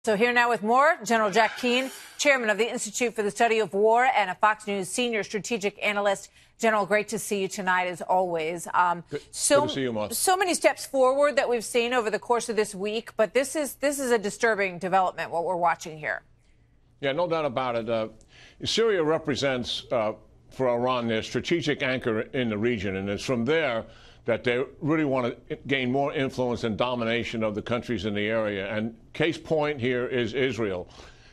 So here now with more, General Jack Keane, chairman of the Institute for the Study of War and a Fox News senior strategic analyst. General, great to see you tonight, as always. Good to see you, Martha. So many steps forward that we've seen over the course of this week, but this is a disturbing development, what we're watching here. Yeah, no doubt about it. Syria represents, for Iran, their strategic anchor in the region, and it's from there that they really want to gain more influence and domination of the countries in the area. And case point here is Israel.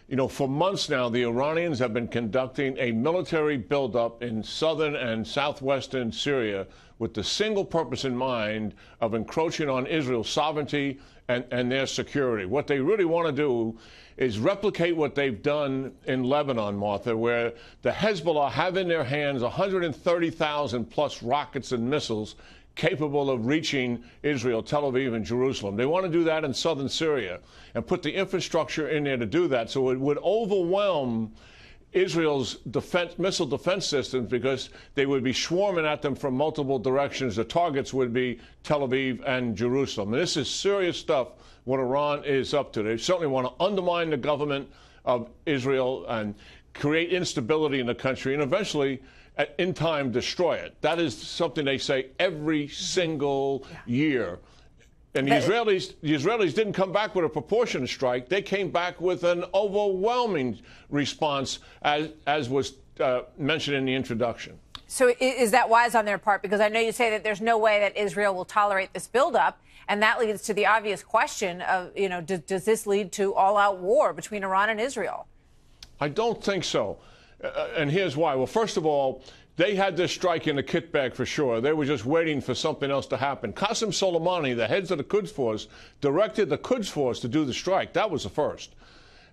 You know, for months now, the Iranians have been conducting a military buildup in southern and southwestern Syria with the single purpose in mind of encroaching on Israel's sovereignty and their security. What they really want to do is replicate what they've done in Lebanon, Martha, where the Hezbollah have in their hands 130,000 plus rockets and missiles capable of reaching Israel, Tel Aviv, and Jerusalem. They want to do that in southern Syria and put the infrastructure in there to do that. So it would overwhelm Israel's missile defense systems because they would be swarming at them from multiple directions. The targets would be Tel Aviv and Jerusalem. And this is serious stuff, what Iran is up to. They certainly want to undermine the government of Israel and create instability in the country and eventually, in time, destroy it. That is something they say every single year. And the Israelis didn't come back with a proportionate strike. They came back with an overwhelming response, as was mentioned in the introduction. So is that wise on their part? Because I know you say that there's no way that Israel will tolerate this buildup. And that leads to the obvious question of, you know, does this lead to all-out war between Iran and Israel? I don't think so. And here's why. Well, first of all, they had this strike in the kit bag for sure. They were just waiting for something else to happen. Qasem Soleimani, the heads of the Quds Force, directed the Quds Force to do the strike. That was the first.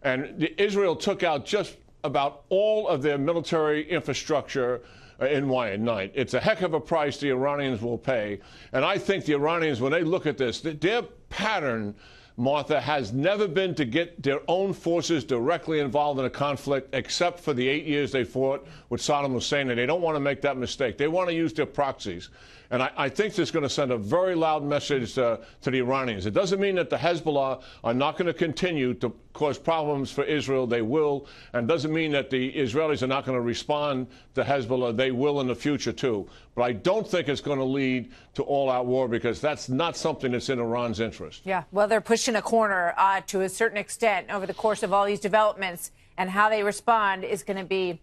And Israel took out just about all of their military infrastructure in one night. It's a heck of a price the Iranians will pay. And I think the Iranians, when they look at this, their pattern, Martha, has never been to get their own forces directly involved in a conflict, except for the 8 years they fought with Saddam Hussein, and they don't want to make that mistake. They want to use their proxies. And I think this is going to send a very loud message to the Iranians. It doesn't mean that the Hezbollah are not going to continue to cause problems for Israel. They will. And doesn't mean that the Israelis are not going to respond to Hezbollah. They will in the future, too. But I don't think it's going to lead to all-out war because that's not something that's in Iran's interest. Yeah, well, they're pushing a corner to a certain extent over the course of all these developments, and how they respond is going to be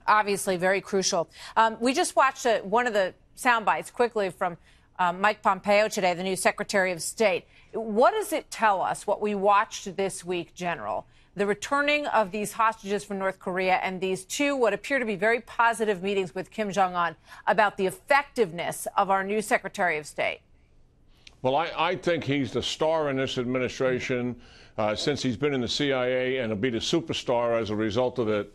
obviously very crucial. We just watched one of the sound bites quickly from Mike Pompeo today, the new Secretary of State. What does it tell us, what we watched this week, General? The returning of these hostages from North Korea and these two what appear to be very positive meetings with Kim Jong-un about the effectiveness of our new Secretary of State. Well, I think he's the star in this administration since he's been in the CIA, and he'll be the superstar as a result of it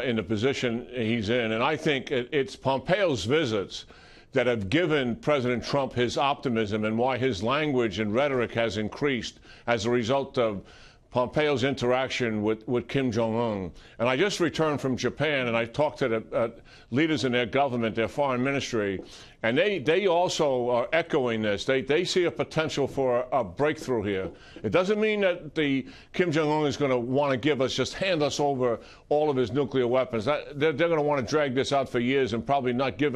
in the position he's in. And I think it's Pompeo's visits that have given President Trump his optimism and why his language and rhetoric has increased as a result of Pompeo's interaction with Kim Jong-un. And I just returned from Japan, and I talked to the leaders in their government, their foreign ministry, and they also are echoing this. They see a potential for a breakthrough here. It doesn't mean that the Kim Jong-un is going to want to hand us over all of his nuclear weapons. They're going to want to drag this out for years and probably not give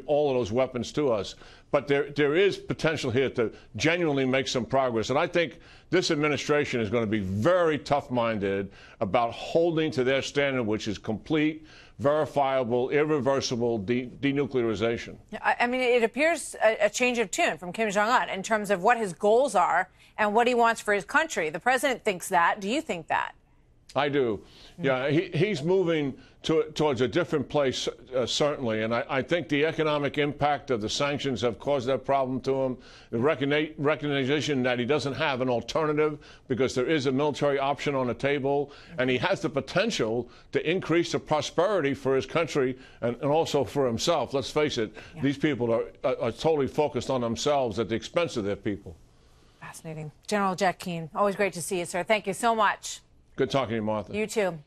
all of those weapons to us. But there is potential here to genuinely make some progress. And I think this administration is going to be very tough-minded about holding to their standard, which is complete, verifiable, irreversible denuclearization. I mean, it appears a change of tune from Kim Jong-un in terms of what his goals are and what he wants for his country. The president thinks that. Do you think that? I do. Yeah, he's moving towards a different place, certainly. And I think the economic impact of the sanctions have caused that problem to him. The recognition that he doesn't have an alternative because there is a military option on the table. And he has the potential to increase the prosperity for his country and also for himself. Let's face it, these people are totally focused on themselves at the expense of their people. Fascinating. General Jack Keane, always great to see you, sir. Thank you so much. Good talking to you, Martha. You too.